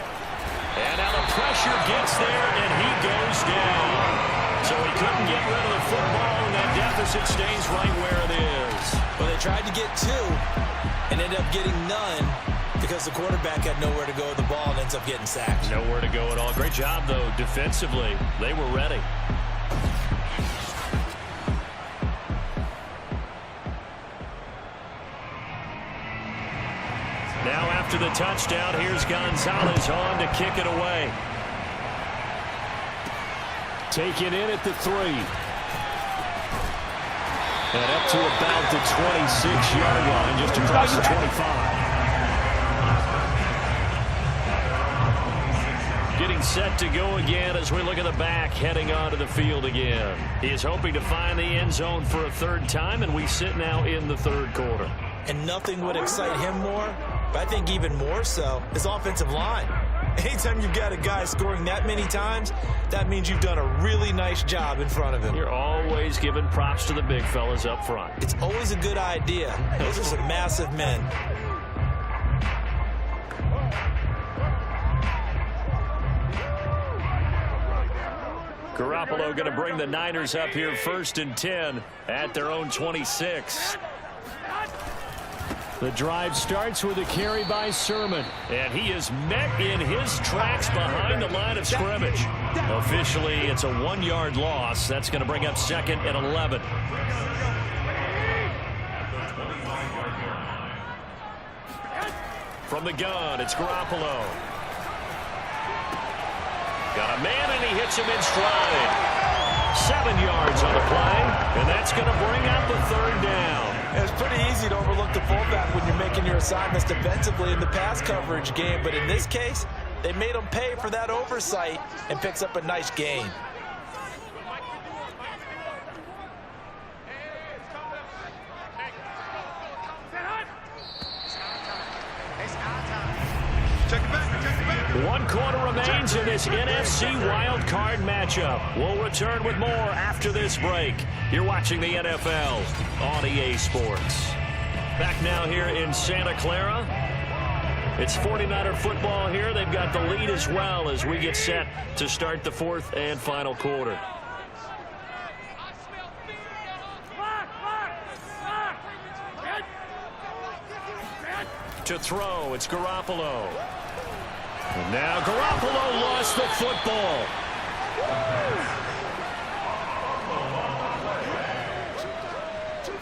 And now the pressure gets there, and he goes down. So he couldn't get rid of the football, and that deficit stays right where it is. Well, they tried to get 2 and ended up getting none because the quarterback had nowhere to go with the ball and ends up getting sacked. Nowhere to go at all. Great job, though, defensively. They were ready. Now after the touchdown, here's Gonzalez on to kick it away. Taken in at the 3. And up to about the 26-yard line, just across the 25. Getting set to go again as we look at the back, heading onto the field again. He is hoping to find the end zone for a 3rd time, and we sit now in the 3rd quarter. And nothing would excite him more, but I think even more so, his offensive line. Anytime you've got a guy scoring that many times, that means you've done a really nice job in front of him. You're always giving props to the big fellas up front. It's always a good idea. Those are some massive men. Garoppolo going to bring the Niners up here 1st and 10 at their own 26. The drive starts with a carry by Sermon, and he is met in his tracks behind the line of scrimmage. Officially, it's a 1-yard loss. That's going to bring up 2nd and 11. From the gun, it's Garoppolo. Got a man, and he hits him in stride. 7 yards on the play, and that's going to bring up the 3rd down. It's pretty easy to overlook the fullback when you're making your assignments defensively in the pass coverage game, but in this case, they made him pay for that oversight and picks up a nice gain. One quarter remains in this NFC Wild Card matchup. We'll return with more after this break. You're watching the NFL on EA Sports. Back now here in Santa Clara. It's 49er football here. They've got the lead as well as we get set to start the 4th and final quarter. To throw, it's Garoppolo. And now Garoppolo lost the football.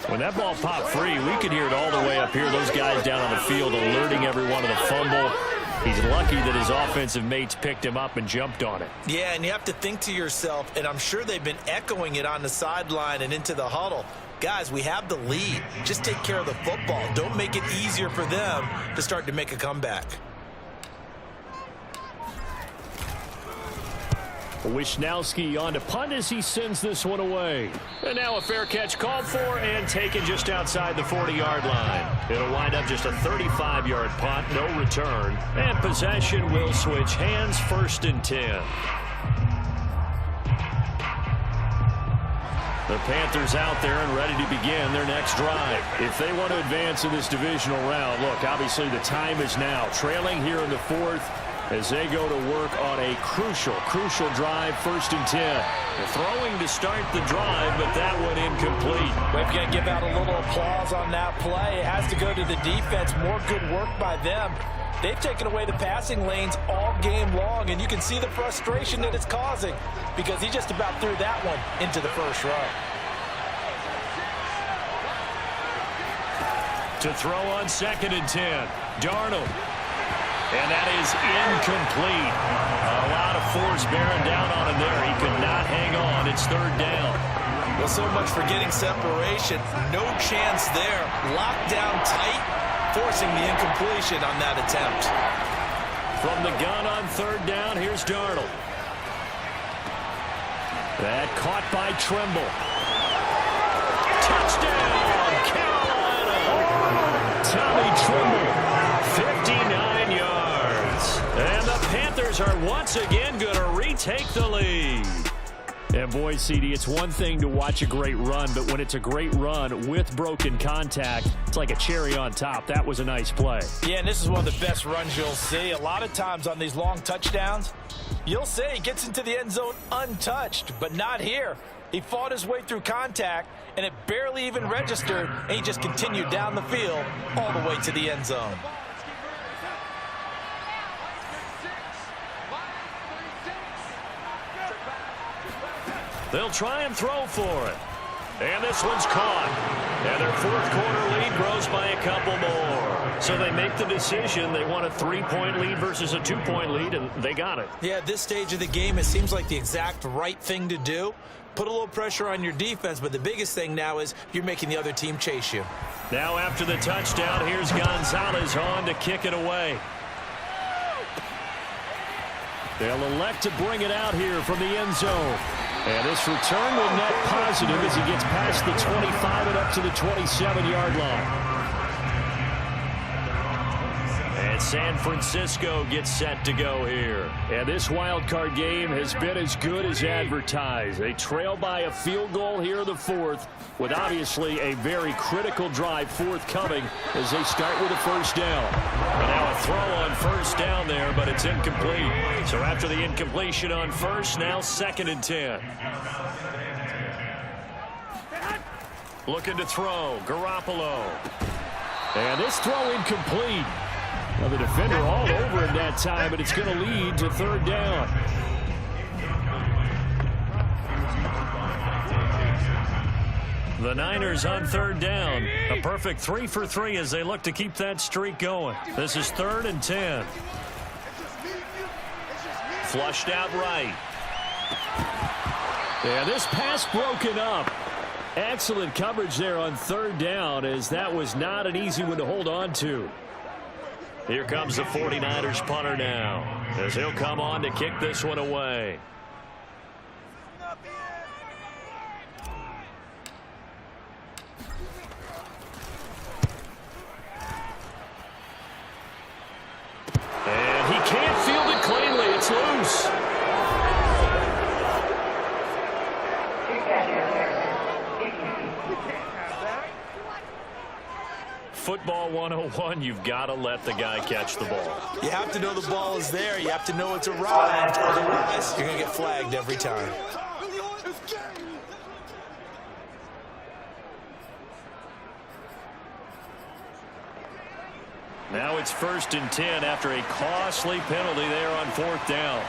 When that ball popped free, we could hear it all the way up here. Those guys down on the field alerting everyone of the fumble. He's lucky that his offensive mates picked him up and jumped on it. Yeah, and you have to think to yourself, and I'm sure they've been echoing it on the sideline and into the huddle. Guys, we have the lead. Just take care of the football. Don't make it easier for them to start to make a comeback. Wisnowski on to punt as he sends this one away. And now a fair catch called for and taken just outside the 40-yard line. It'll wind up just a 35-yard punt, no return. And possession will switch hands, 1st and 10. The Panthers out there and ready to begin their next drive. If they want to advance in this divisional round, look, obviously the time is now. Trailing here in the 4th as they go to work on a crucial drive, 1st and 10. They're throwing to start the drive, but that one incomplete. We're going to give out a little applause on that play. It has to go to the defense. More good work by them. They've taken away the passing lanes all game long, and you can see the frustration that it's causing because he just about threw that one into the first row. To throw on 2nd and 10. Darnold. And that is incomplete. A lot of force bearing down on him there. He could not hang on. It's 3rd down. Well, so much for getting separation. No chance there. Locked down tight, forcing the incompletion on that attempt. From the gun on 3rd down, here's Darnold. That caught by Trimble. Touchdown, Carolina! Tommy Trimble, 59 yards. And the Panthers are once again going to retake the lead. And boy, CD, it's one thing to watch a great run, but when it's a great run with broken contact, it's like a cherry on top. That was a nice play. Yeah, and this is one of the best runs you'll see. A lot of times on these long touchdowns, you'll say he gets into the end zone untouched, but not here. He fought his way through contact, and it barely even registered, and he just continued down the field all the way to the end zone. They'll try and throw for it. And this one's caught. And their 4th quarter lead grows by a couple more. So they make the decision. They want a 3-point lead versus a 2-point lead, and they got it. Yeah, at this stage of the game, it seems like the exact right thing to do. Put a little pressure on your defense, but the biggest thing now is you're making the other team chase you. Now after the touchdown, here's Gonzalez on to kick it away. They'll elect to bring it out here from the end zone. And this return will net positive as he gets past the 25 and up to the 27-yard line. And San Francisco gets set to go here. And this wild card game has been as good as advertised. They trail by a field goal here in the 4th, with obviously a very critical drive forthcoming as they start with a 1st down. And now a throw on 1st down there, but it's incomplete. So after the incompletion on 1st, now 2nd and 10. Looking to throw, Garoppolo. And this throw incomplete. Well, the defender all over him that time, but it's going to lead to 3rd down. The Niners on 3rd down. A perfect 3 for 3 as they look to keep that streak going. This is 3rd and 10. Flushed out right. Yeah, this pass broken up. Excellent coverage there on 3rd down, as that was not an easy one to hold on to. Here comes the 49ers punter now, as he'll come on to kick this one away. And he can't field it cleanly. It's loose. Football 101, you've got to let the guy catch the ball. You have to know the ball is there. You have to know it's arrived. Otherwise, you're going to get flagged every time. Now it's 1st and 10 after a costly penalty there on 4th down.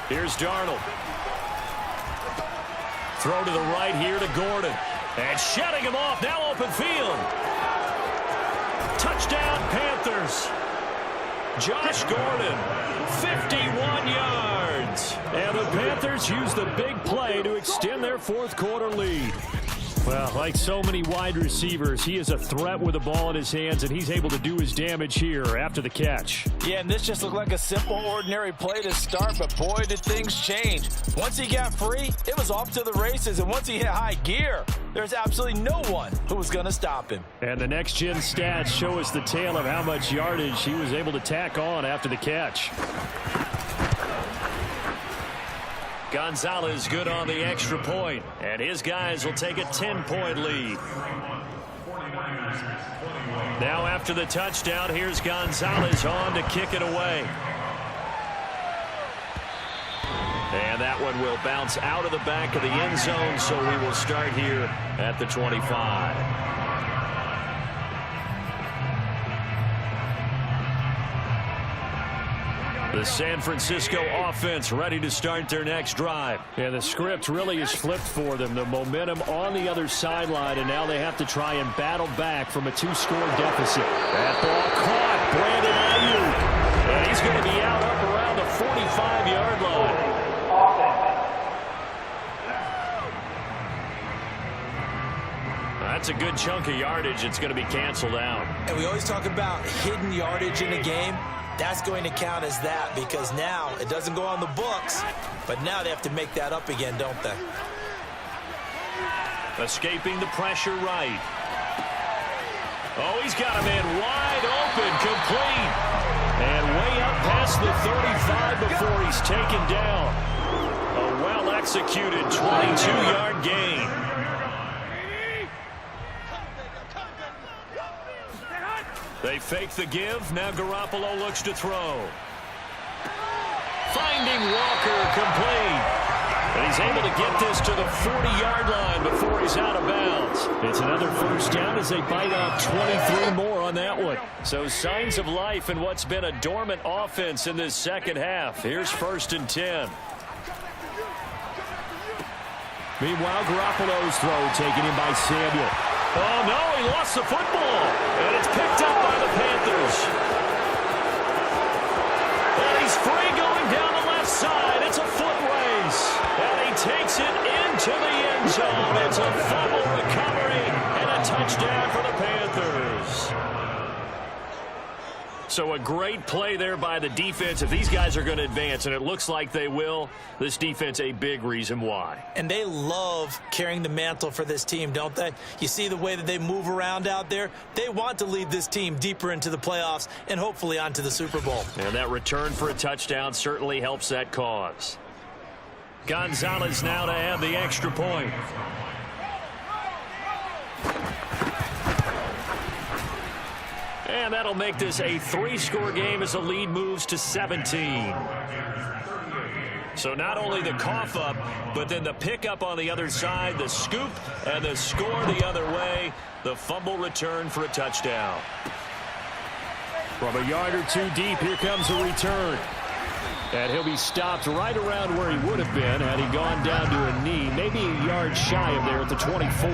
Here's Darnold. Throw to the right here to Gordon. And shutting him off, now open field. Touchdown, Panthers. Josh Gordon, 51 yards. And the Panthers use the big play to extend their 4th quarter lead. Well, like so many wide receivers, he is a threat with the ball in his hands, and he's able to do his damage here after the catch. Yeah, and this just looked like a simple, ordinary play to start, but boy, did things change. Once he got free, it was off to the races, and once he hit high gear, there's absolutely no one who was going to stop him. And the next-gen stats show us the tale of how much yardage he was able to tack on after the catch. Gonzalez good on the extra point, and his guys will take a 10-point lead. Now after the touchdown, here's Gonzalez on to kick it away. And that one will bounce out of the back of the end zone, so we will start here at the 25. The San Francisco offense ready to start their next drive. And the script really is flipped for them. The momentum on the other sideline, and now they have to try and battle back from a 2-score deficit. That ball caught. Brandon Ayuk. And he's going to be out up around the 45-yard line. That's a good chunk of yardage. It's going to be canceled out. And we always talk about hidden yardage in a game. That's going to count as that because now it doesn't go on the books, but now they have to make that up again, don't they? Escaping the pressure right. Oh, he's got a man wide open, complete. And way up past the 35 before he's taken down. A well-executed 22-yard gain. They fake the give. Now Garoppolo looks to throw. Finding Walker, complete. And he's able to get this to the 40-yard line before he's out of bounds. It's another first down as they bite off 23 more on that one. So signs of life in what's been a dormant offense in this second half. Here's 1st and 10. Meanwhile, Garoppolo's throw taken in by Samuel. Oh, no, he lost the football. And it's picked up by the Panthers. And he's free going down the left side. It's a foot race. And he takes it into the end zone. It's a fumble recovery and a touchdown for the Panthers. So a great play there by the defense. If these guys are going to advance, and it looks like they will, this defense a big reason why. And they love carrying the mantle for this team, don't they? You see the way that they move around out there? They want to lead this team deeper into the playoffs and hopefully onto the Super Bowl. And that return for a touchdown certainly helps that cause. Gonzalez now to add the extra point. And that'll make this a 3-score game as the lead moves to 17. So not only the cough up, but then the pickup on the other side, the scoop, and the score the other way. The fumble return for a touchdown. From a yard or two deep, here comes a return. And he'll be stopped right around where he would have been had he gone down to a knee, maybe a yard shy of there at the 24.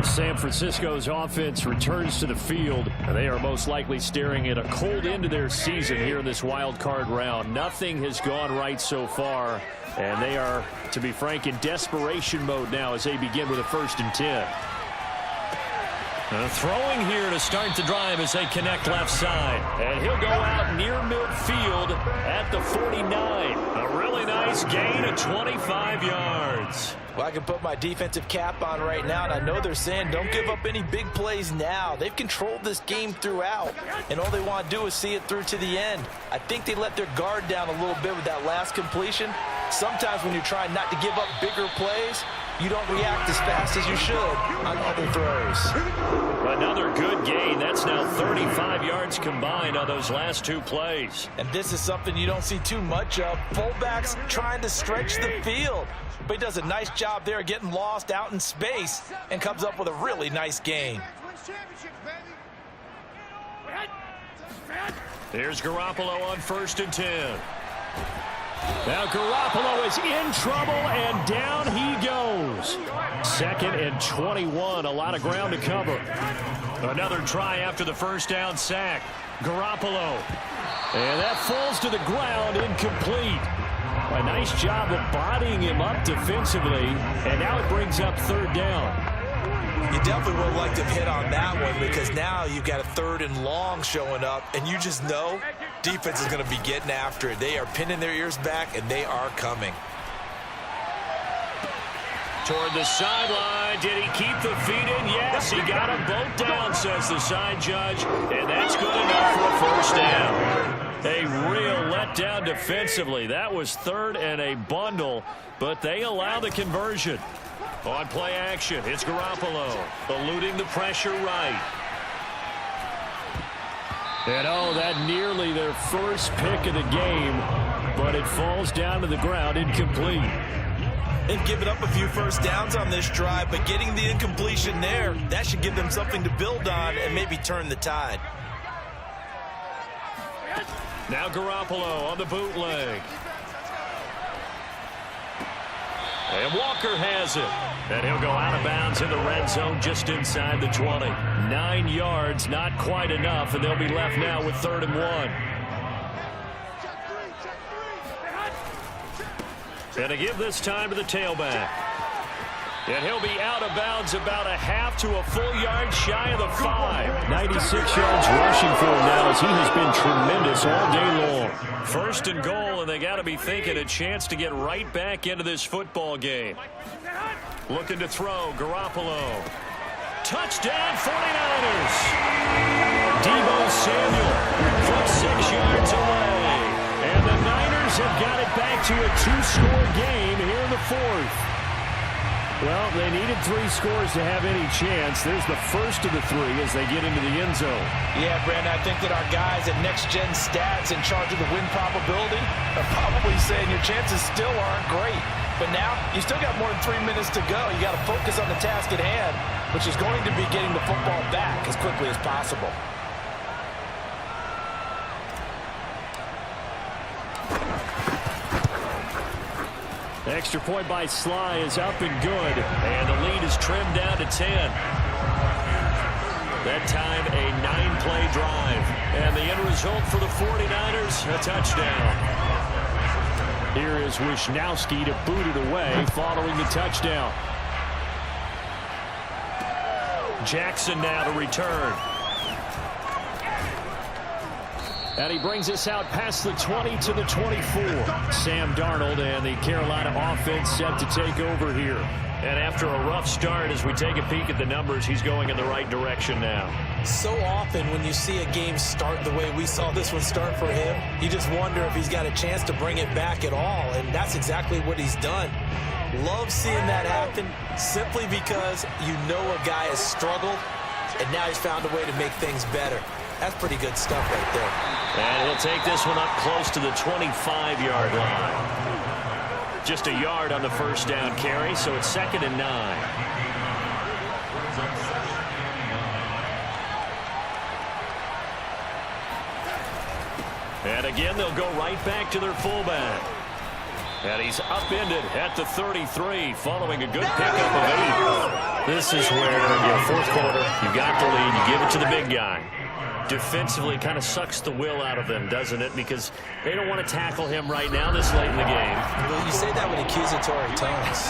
San Francisco's offense returns to the field. They are most likely staring at a cold end to their season here in this wild card round. Nothing has gone right so far, and they are, to be frank, in desperation mode now as they begin with a 1st and 10. Throwing here to start the drive as they connect left side. And he'll go out near midfield at the 49. A really nice gain of 25 yards. Well, I can put my defensive cap on right now, and I know they're saying don't give up any big plays now. They've controlled this game throughout, and all they want to do is see it through to the end. I think they let their guard down a little bit with that last completion. Sometimes when you're trying not to give up bigger plays, you don't react as fast as you should on other throws. Another good gain. That's now 35 yards combined on those last 2 plays. And this is something you don't see too much of. Fullbacks trying to stretch the field. But he does a nice job there getting lost out in space and comes up with a really nice gain. Here's Garoppolo on 1st and 10. Now Garoppolo is in trouble, and down he goes. 2nd and 21, a lot of ground to cover. Another try after the first down sack. Garoppolo. And that falls to the ground, incomplete. A nice job of bodying him up defensively, and now it brings up 3rd down. You definitely would like to hit on that one because now you've got a 3rd and long showing up, and you just know defense is going to be getting after it. They are pinning their ears back, and they are coming. Toward the sideline. Did he keep the feet in? Yes, he got them both down, says the side judge, and that's good enough for a 1st down. A real letdown defensively. That was 3rd and a bundle, but they allow the conversion. On play action, it's Garoppolo, eluding the pressure right. And oh, that nearly their first pick of the game, but it falls down to the ground, incomplete. They've given up a few first downs on this drive, but getting the incompletion there, that should give them something to build on and maybe turn the tide. Now Garoppolo on the bootleg. And Walker has it. And he'll go out of bounds in the red zone just inside the 20. 9 yards, not quite enough, and they'll be left now with 3rd and 1. And to give this time to the tailback. And he'll be out of bounds about a half to a full yard shy of the 5. 96 yards rushing for him now as he has been tremendous all day long. 1st and goal, and they got to be thinking a chance to get right back into this football game. Looking to throw, Garoppolo. Touchdown, 49ers. Deebo Samuel from 6 yards away. And the Niners have got it back to a 2-score game here in the 4th. Well, they needed 3 scores to have any chance. There's the first of the 3 as they get into the end zone. Yeah, Brandon, I think that our guys at Next Gen Stats in charge of the win probability are probably saying your chances still aren't great. But now, you still got more than 3 minutes to go. You got to focus on the task at hand, which is going to be getting the football back as quickly as possible. Extra point by Sly is up and good. And the lead is trimmed down to 10. That time, a 9-play drive. And the end result for the 49ers, a touchdown. Here is Wisnowski to boot it away following the touchdown. Jackson now to return. And he brings us out past the 20 to the 24. Sam Darnold and the Carolina offense set to take over here. And after a rough start, as we take a peek at the numbers, he's going in the right direction now. So often when you see a game start the way we saw this one start for him, you just wonder if he's got a chance to bring it back at all. And that's exactly what he's done. Love seeing that happen simply because you know a guy has struggled, and now he's found a way to make things better. That's pretty good stuff right there. And he'll take this one up close to the 25-yard line. Just a yard on the first down carry, so it's 2nd and 9. And again, they'll go right back to their fullback. And he's upended at the 33 following a good pickup of 8. This is where, 4th quarter, you got the lead, you give it to the big guy. Defensively kind of sucks the will out of them, doesn't it? Because they don't want to tackle him right now this late in the game. Well, you say that with accusatory tones.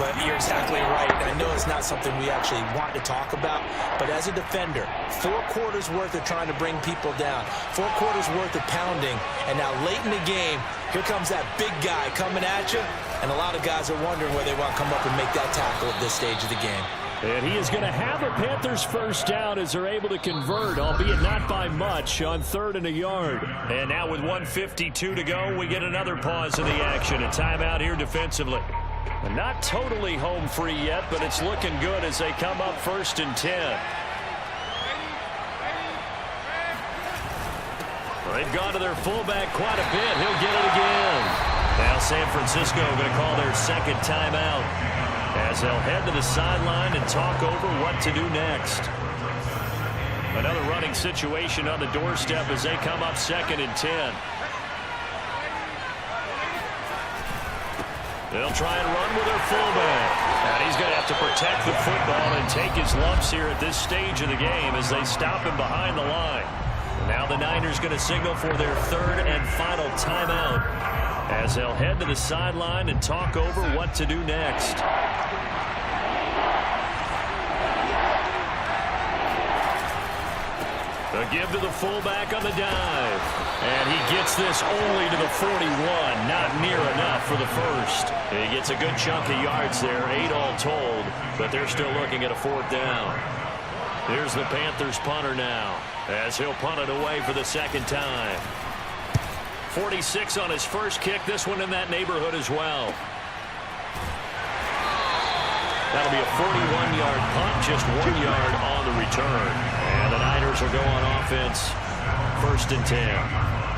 But you're exactly right. I know it's not something we actually want to talk about, but as a defender, 4 quarters worth of trying to bring people down, 4 quarters worth of pounding, and now late in the game, here comes that big guy coming at you, and a lot of guys are wondering whether they want to come up and make that tackle at this stage of the game. And he is going to have a Panthers first down as they're able to convert, albeit not by much, on 3rd and a yard. And now with 1:52 to go, we get another pause in the action. A timeout here defensively. And not totally home free yet, but it's looking good as they come up 1st and 10. Well, they've gone to their fullback quite a bit. He'll get it again. Now San Francisco going to call their 2nd timeout, as they'll head to the sideline and talk over what to do next. Another running situation on the doorstep as they come up 2nd and 10. They'll try and run with their fullback. And he's going to have to protect the football and take his lumps here at this stage of the game as they stop him behind the line. And now the Niners going to signal for their 3rd and final timeout, as they'll head to the sideline and talk over what to do next. A give to the fullback on the dive. And he gets this only to the 41. Not near enough for the first. He gets a good chunk of yards there, 8 all told, but they're still looking at a 4th down. Here's the Panthers punter now, as he'll punt it away for the 2nd time. 46 on his first kick, this one in that neighborhood as well. That'll be a 41-yard punt, just 1 yard on the return. And the Niners will go on offense, 1st and 10.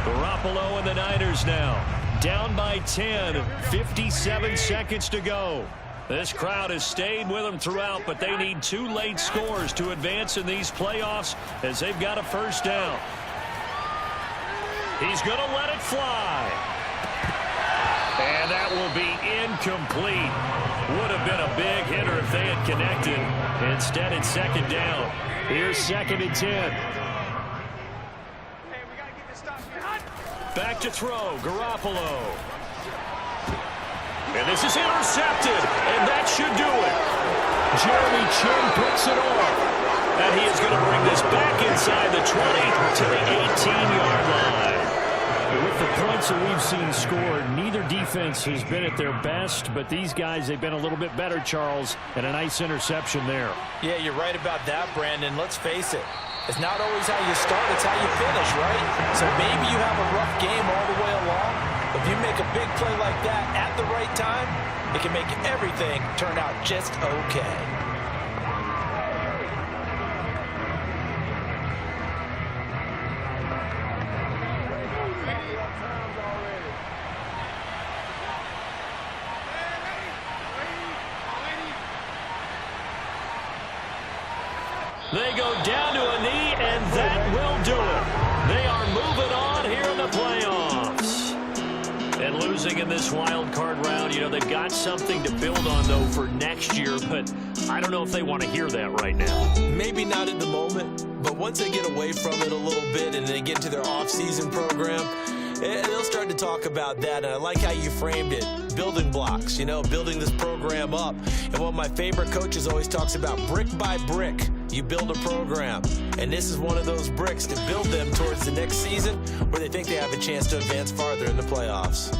Garoppolo and the Niners now, down by 10, 57 seconds to go. This crowd has stayed with them throughout, but they need 2 late scores to advance in these playoffs as they've got a first down. He's going to let it fly. And that will be incomplete. Would have been a big hitter if they had connected. Instead, it's second down. Here's 2nd and 10. Back to throw, Garoppolo. And this is intercepted, and that should do it. Jeremy Chin picks it off. And he is going to bring this back inside the 20 to the 18-yard line. With the points that we've seen scored, neither defense has been at their best, but these guys, they've been a little bit better, Charles, and a nice interception there. Yeah, you're right about that, Brandon. Let's face it. It's not always how you start, it's how you finish, right? So maybe you have a rough game all the way along. If you make a big play like that at the right time, it can make everything turn out just okay. They go down to a knee, and that will do it. They are moving on here in the playoffs. And losing in this wild card round, you know, they've got something to build on, though, for next year. But I don't know if they want to hear that right now. Maybe not at the moment, but once they get away from it a little bit and they get into their off-season program, they'll start to talk about that. And I like how you framed it. Building blocks, you know, building this program up. And one of my favorite coaches always talks about brick by brick, you build a program. And this is one of those bricks to build them towards the next season where they think they have a chance to advance farther in the playoffs.